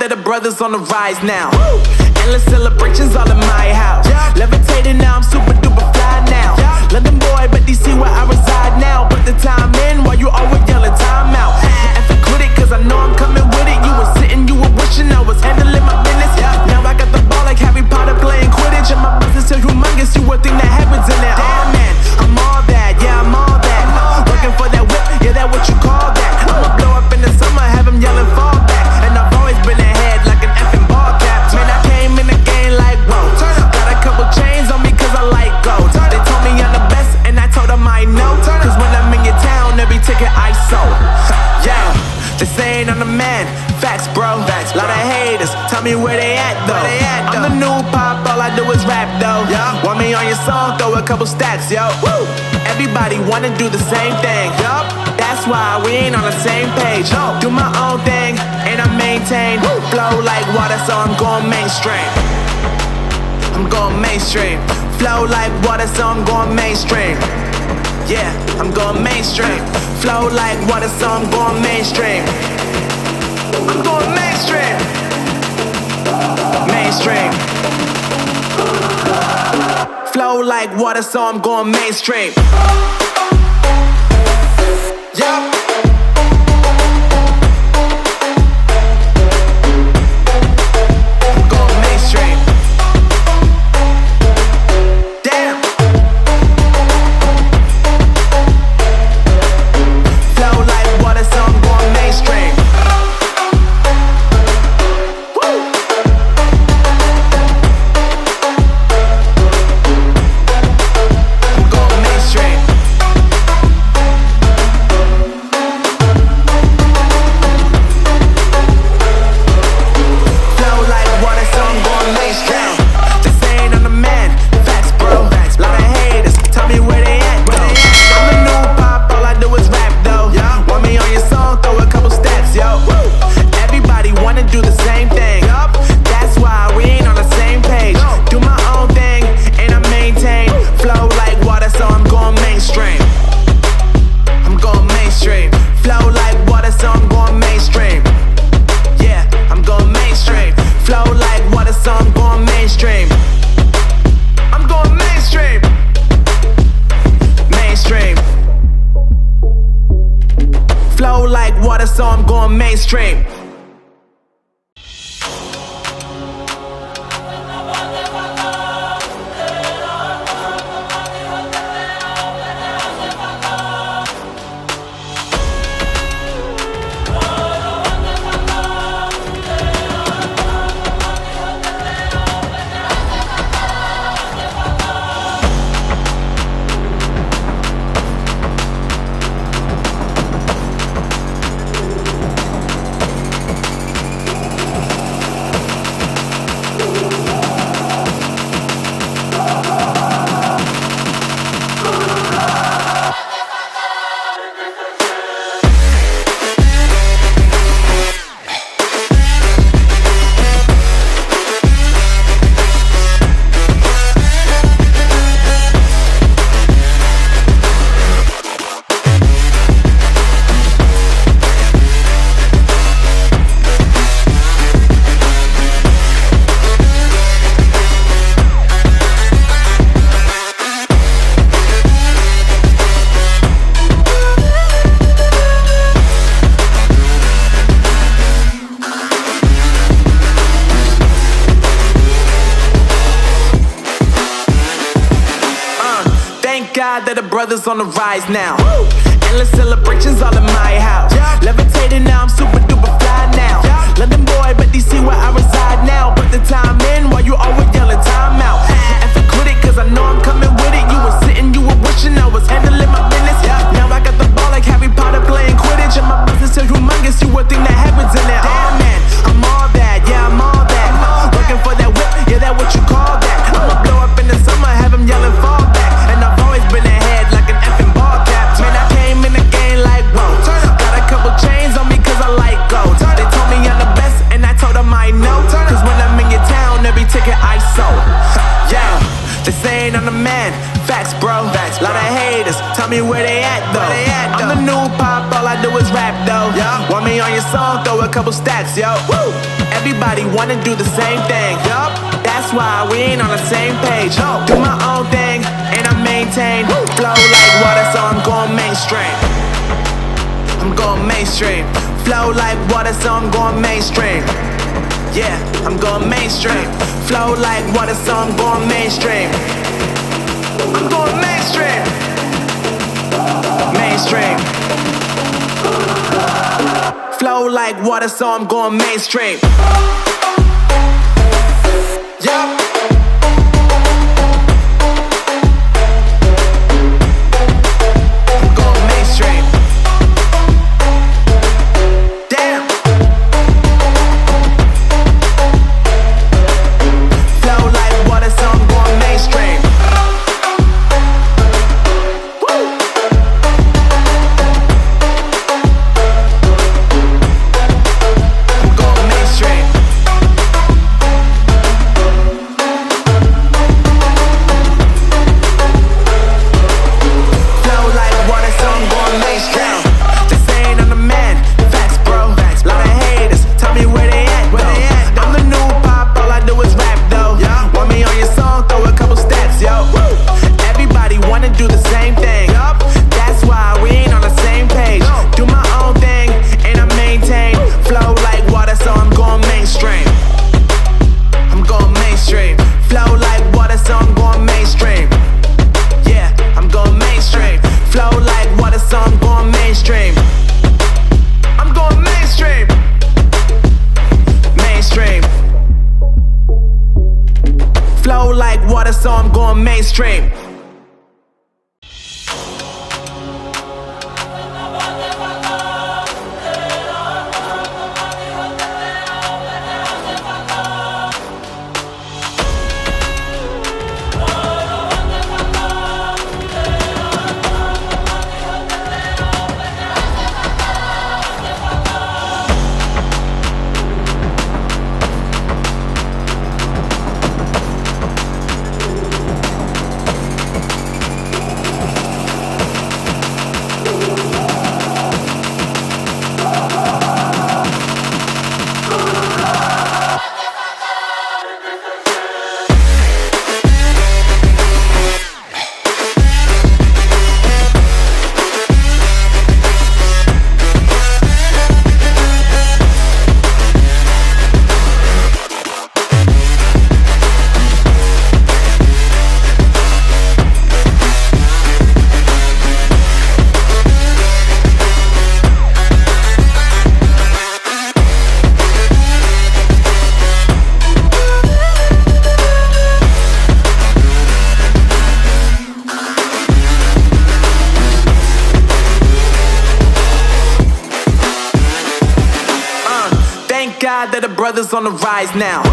that the brothers on the rise now. Woo! Endless celebrations all in my house. Yeah. Levitating now, I'm super duper fly now. Yeah. London boy, but DC where I reside now. Put the time in while you always yelling time out. And quit it, cause I know I'm coming with it. You were sitting, you were wishing I was handling my business. Yeah. Now I got the ball like Harry Potter playing Quidditch. And my business is humongous, you would think that happens in there. Damn man, I'm all that, yeah I'm all that. Working for that whip, yeah that what you call that. I'ma blow up in the summer, have them yelling fall back. And I've always been ahead like an effing ball cap. Man, I came in the game like whoa. Got a couple chains on me cause I like gold. They told me I'm the best and I told them I know. Cause when I'm in your town, every ticket I sold. Yeah, they saying I'm the man. Facts bro, lot of haters, tell me where they at though. I'm the new pop, all I do is rap though. Want me on your song, throw a couple stacks, yo. Woo! Everybody wanna do the same thing, yup. That's why we ain't on the same page. Do my own thing, and I maintain. Flow like water, so I'm going mainstream. I'm going mainstream. Flow like water, so I'm going mainstream. Yeah, I'm going mainstream. Flow like water, so I'm going mainstream. I'm going mainstream. Mainstream. Flow like water, so I'm going mainstream. Yup. I'm going mainstream. Damn. Flow like water, so I'm going mainstream. So I'm going mainstream. God that the brothers on the rise now. Woo! Endless celebrations all in my house. Levitating now, I'm super duper fly now. London boy, but DC where I reside now. Put the time in while you always yelling time out. And quit it, cause I know I'm coming with it. You were sitting, you were wishing I was handling my business. Now I got the ball like Harry Potter playing Quidditch. And my business is humongous, you would think that happens in there. Damn man, I'm all that, yeah I'm all that. Working for that whip, yeah that what you call that. I'ma blow up in the summer, have them yelling fall back. And I've always been ahead like an effing ball cap. Man, I came in the game like whoa. Got a couple chains on me cause I like gold. They told me I'm the best and I told them I know. Cause when I'm in your town, every ticket I sold. Yeah, they saying I'm the man. Facts bro, lot of haters, tell me where they at though. I'm the new pop, all I do is rap though. Want me on your song, throw a couple stacks, yo. Woo! everybody wanna do the same thing. Yup, that's why we ain't on the same page. Do my own thing, and I maintain. Flow like water, so I'm going mainstream. I'm going mainstream. Flow like water, so I'm going mainstream. Yeah, I'm going mainstream. Flow like water, so I'm going mainstream. I'm going mainstream. Mainstream. Flow like water, so I'm going mainstream. Yeah. Flow like water, so I'm going mainstream. God that the brothers on the rise now.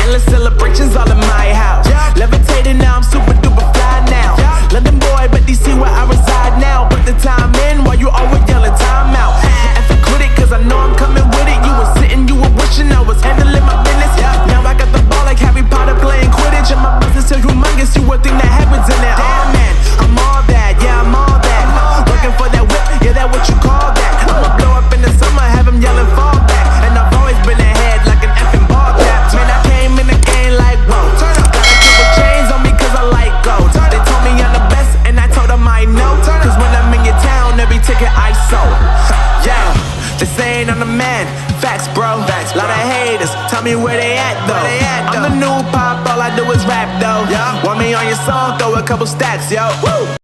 Endless celebrations all in my house. Levitating now, I'm super duper fly now. London boy, but DC where I reside now. Put the time in while you always yelling time out. And for quit it, cause I know I'm coming with it. You were sitting, you were wishing I was handling my business. Now I got the ball like Harry Potter playing Quidditch. And my business is humongous, you would think that happens in there. Damn man, I'm all that, yeah I'm all that. Working for that whip, yeah that what you call that. I'ma blow up in the summer, have him yelling fall back. And I've always been ahead like an effing ball cap. Man, I came in the game like whoa. Got a couple chains on me cause I like gold. They told me I'm the best and I told them I know. Cause when I'm in your town, every ticket I sold. Yeah, this ain't on the man. Facts bro, lot of haters, tell me where they at though. I'm the new pop, all I do is rap though. Want me on your song, throw a couple stacks, yo. Woo!